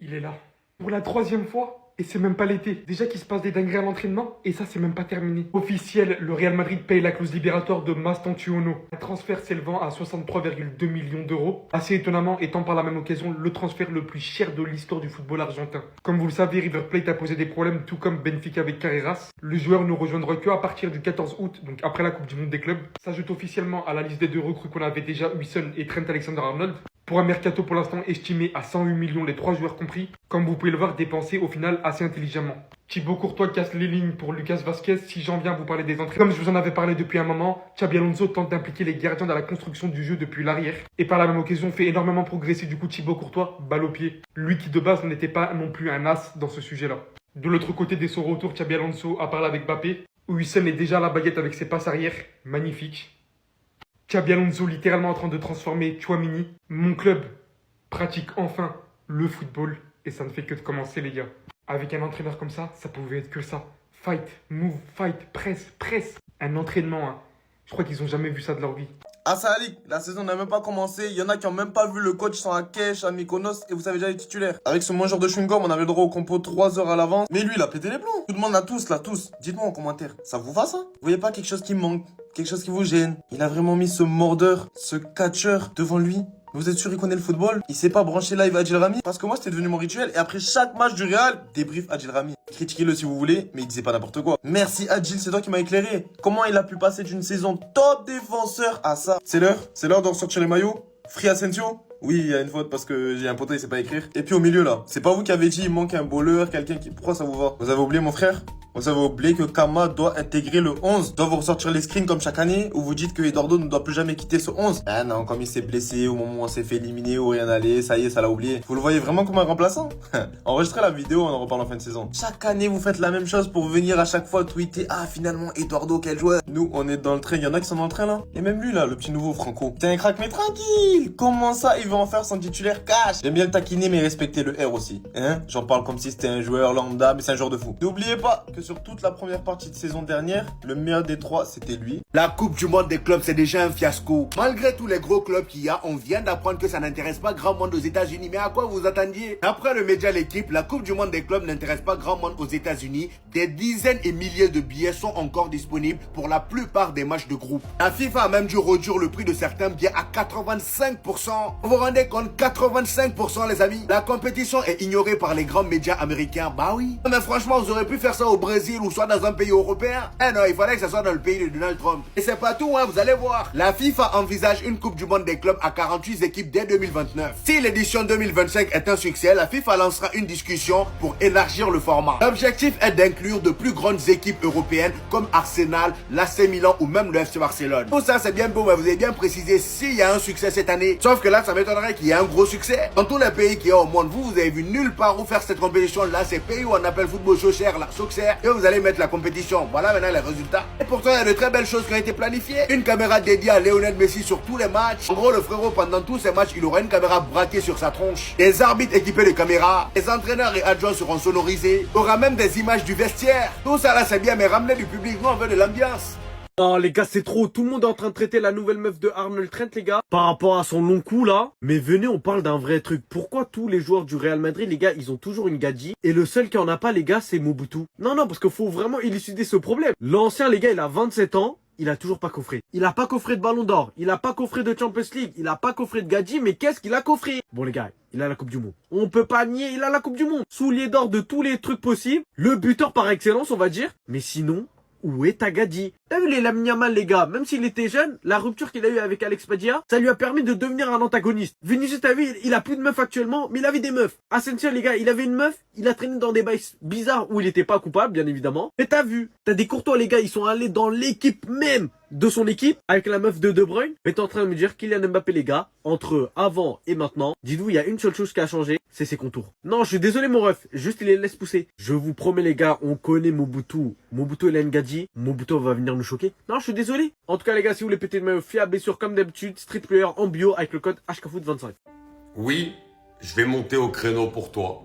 Il est là. Pour la troisième fois. Et c'est même pas l'été. Déjà qu'il se passe des dingueries à l'entraînement. Et ça, c'est même pas terminé. Officiel, le Real Madrid paye la clause libératoire de Mastantuono. Un transfert s'élevant à 63,2 millions d'euros. Assez étonnamment, étant par la même occasion le transfert le plus cher de l'histoire du football argentin. Comme vous le savez, River Plate a posé des problèmes, tout comme Benfica avec Carreras. Le joueur ne rejoindra que à partir du 14 août, donc après la Coupe du Monde des clubs. S'ajoute officiellement à la liste des deux recrues qu'on avait déjà, Wilson et Trent Alexander-Arnold. Pour un mercato pour l'instant estimé à 108 millions, les trois joueurs compris, comme vous pouvez le voir, dépensés au final assez intelligemment. Thibaut Courtois casse les lignes pour Lucas Vazquez. Si j'en viens à vous parler des entrées, comme je vous en avais parlé depuis un moment, Xabi Alonso tente d'impliquer les gardiens dans la construction du jeu depuis l'arrière. Et par la même occasion fait énormément progresser du coup Thibaut Courtois, balle au pied. Lui qui de base n'était pas non plus un as dans ce sujet-là. De l'autre côté, dès son retour, Xabi Alonso a parlé avec Mbappé, où Hussein est déjà à la baguette avec ses passes arrière, magnifique. Xabi Alonso littéralement en train de transformer Tchouaméni. Mon club pratique enfin le football et ça ne fait que de commencer les gars. Avec un entraîneur comme ça pouvait être que ça. Fight, move, fight, press, press. Un entraînement, hein. Je crois qu'ils ont jamais vu ça de leur vie. Ah ça Ali, la saison n'a même pas commencé, il y en a qui ont même pas vu le coach sans à Kesh, à Mykonos et vous savez déjà les titulaires. Avec ce mangeur de chewing-gum, on avait le droit au compo 3 heures à l'avance, mais lui il a pété les plombs. Tout le monde a tous là, tous. Dites-moi en commentaire, ça vous va ça? Vous voyez pas quelque chose qui manque, quelque chose qui vous gêne? Il a vraiment mis ce mordeur, ce catcheur devant lui. Vous êtes sûr il connaît le football? Il s'est pas branché live Adil Rami? Parce que moi c'était devenu mon rituel et après chaque match du Real, débrief Adil Rami. Critiquez-le si vous voulez, mais il disait pas n'importe quoi. Merci Adil, c'est toi qui m'as éclairé. Comment il a pu passer d'une saison top défenseur à ça? C'est l'heure de ressortir les maillots. Free Asensio? Oui, il y a une faute parce que j'ai un poteau, il sait pas écrire. Et puis au milieu là, c'est pas vous qui avez dit il manque un bowler, quelqu'un qui... Pourquoi ça vous va? Vous avez oublié mon frère? Vous avez oublié que Kama doit intégrer le 11. Doit vous ressortir les screens comme chaque année où vous dites que Eduardo ne doit plus jamais quitter ce 11. Ah non, comme il s'est blessé au moment où on s'est fait éliminer ou rien aller, ça y est, ça l'a oublié. Vous le voyez vraiment comme un remplaçant? Enregistrez la vidéo, on en reparle en fin de saison. Chaque année, vous faites la même chose pour venir à chaque fois tweeter. Ah, finalement, Eduardo, quel joueur. Nous, on est dans le train. Il y en a qui sont dans le train là. Et même lui là, le petit nouveau Franco. T'es un crack, mais tranquille. Comment ça, il veut en faire son titulaire cash? J'aime bien le taquiner, mais respecter le R aussi. Hein? J'en parle comme si c'était un joueur lambda, mais c'est un joueur de fou. N'oubliez pas que sur toute la première partie de saison dernière, le meilleur des trois, c'était lui. La Coupe du Monde des clubs, c'est déjà un fiasco. Malgré tous les gros clubs qu'il y a, on vient d'apprendre que ça n'intéresse pas grand monde aux États-Unis. Mais à quoi vous attendiez? Après le média L'équipe, la Coupe du Monde des clubs n'intéresse pas grand monde aux États-Unis. Des dizaines et milliers de billets sont encore disponibles pour la plupart des matchs de groupe. La FIFA a même dû réduire le prix de certains billets à 85%. Vous vous rendez compte? 85% les amis. La compétition est ignorée par les grands médias américains. Bah oui. Mais franchement, vous aurez pu faire ça au Brésil ou soit dans un pays européen. Eh non, il fallait que ça soit dans le pays de Donald Trump. Et c'est pas tout, hein, vous allez voir. La FIFA envisage une Coupe du Monde des clubs à 48 équipes dès 2029. Si l'édition 2025 est un succès, la FIFA lancera une discussion pour élargir le format. L'objectif est d'inclure de plus grandes équipes européennes comme Arsenal, l'AC Milan ou même le FC Barcelone. Tout ça c'est bien beau, mais vous avez bien précisé s'il y a un succès cette année. Sauf que là, ça m'étonnerait qu'il y ait un gros succès. Dans tous les pays qu'il y a au monde, vous avez vu nulle part où faire cette compétition là. Ces pays où on appelle football cher là, Soxer, et vous allez mettre la compétition. Voilà maintenant les résultats. Et pourtant, il y a de très belles choses qui ont été planifiées. Une caméra dédiée à Lionel Messi sur tous les matchs. En gros, le frérot, pendant tous ces matchs, il aura une caméra braquée sur sa tronche. Des arbitres équipés de caméras. Les entraîneurs et adjoints seront sonorisés. Il y aura même des images du vestiaire. Tout ça là, c'est bien, mais ramener du public, nous on veut de l'ambiance. Non les gars c'est trop, tout le monde est en train de traiter la nouvelle meuf de Arnold Trent les gars, par rapport à son long cou là. Mais venez on parle d'un vrai truc, pourquoi tous les joueurs du Real Madrid les gars ils ont toujours une gadji et le seul qui en a pas les gars c'est Mobutu? Non parce qu'il faut vraiment élucider ce problème. L'ancien les gars il a 27 ans, il a toujours pas coffré. Il a pas coffré de Ballon d'Or, il a pas coffré de Champions League, il a pas coffré de gadji, mais qu'est-ce qu'il a coffré? Bon les gars, il a la Coupe du Monde. On peut pas nier, il a la Coupe du Monde. Soulier d'or de tous les trucs possibles, le buteur par excellence on va dire, mais sinon... où est Tagadji? T'as vu les Lamine Yamal les gars, même s'il était jeune, la rupture qu'il a eu avec Alex Padilla, ça lui a permis de devenir un antagoniste. Vinicius t'as vu, il a plus de meufs actuellement, mais il avait des meufs. Asensio les gars, il avait une meuf, il a traîné dans des bails bizarres où il était pas coupable bien évidemment. Mais t'as vu, t'as des Courtois les gars, ils sont allés dans l'équipe même de son équipe avec la meuf de De Bruyne. Mais t'es en train de me dire Kylian Mbappé les gars, entre avant et maintenant, dites-vous il y a une seule chose qui a changé, c'est ses contours. Non je suis désolé mon ref, juste il les laisse pousser. Je vous promets les gars, on connaît Mobutu. Mobutu il a une gadji, Mobutu va venir nous choquer. Non je suis désolé. En tout cas les gars, si vous voulez péter le maillot fiable et sûr comme d'habitude, Street Player en bio avec le code HKFoot25. Oui, je vais monter au créneau pour toi.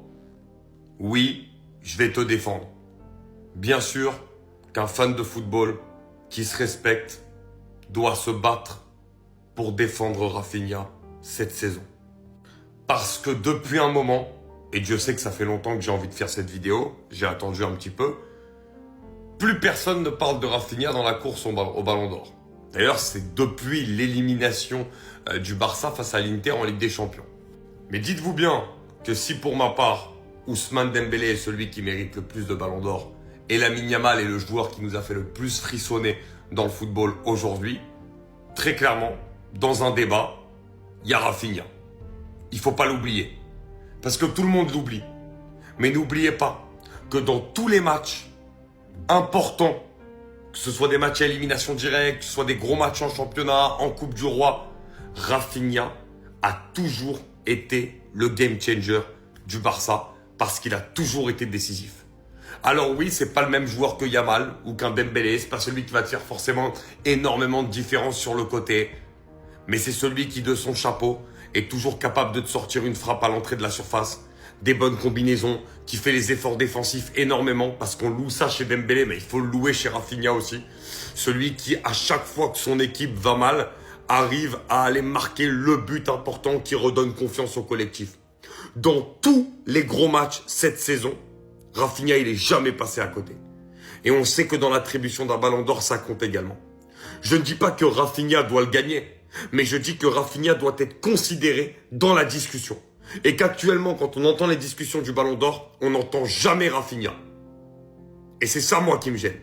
Oui, je vais te défendre. Bien sûr qu'un fan de football qui se respecte doit se battre pour défendre Rafinha cette saison. Parce que depuis un moment, et Dieu sait que ça fait longtemps que j'ai envie de faire cette vidéo, j'ai attendu un petit peu, plus personne ne parle de Rafinha dans la course au Ballon d'Or. D'ailleurs, c'est depuis l'élimination du Barça face à l'Inter en Ligue des Champions. Mais dites-vous bien que si pour ma part, Ousmane Dembélé est celui qui mérite le plus de Ballon d'Or et Lamine Yamal est le joueur qui nous a fait le plus frissonner dans le football aujourd'hui, très clairement, dans un débat, il y a Rafinha. Il faut pas l'oublier. Parce que tout le monde l'oublie. Mais n'oubliez pas que dans tous les matchs importants, que ce soit des matchs à élimination directe, que ce soit des gros matchs en championnat, en Coupe du Roi, Rafinha a toujours été le game changer du Barça parce qu'il a toujours été décisif. Alors oui, c'est pas le même joueur que Yamal ou qu'un Dembélé, c'est pas celui qui va te faire forcément énormément de différence sur le côté, mais c'est celui qui de son chapeau est toujours capable de te sortir une frappe à l'entrée de la surface, des bonnes combinaisons, qui fait les efforts défensifs énormément, parce qu'on loue ça chez Dembélé, mais il faut le louer chez Rafinha aussi. Celui qui, à chaque fois que son équipe va mal, arrive à aller marquer le but important qui redonne confiance au collectif. Dans tous les gros matchs cette saison, Rafinha, il est jamais passé à côté. Et on sait que dans l'attribution d'un Ballon d'Or, ça compte également. Je ne dis pas que Rafinha doit le gagner, mais je dis que Rafinha doit être considéré dans la discussion. Et qu'actuellement, quand on entend les discussions du Ballon d'Or, on n'entend jamais Rafinha. Et c'est ça, moi, qui me gêne.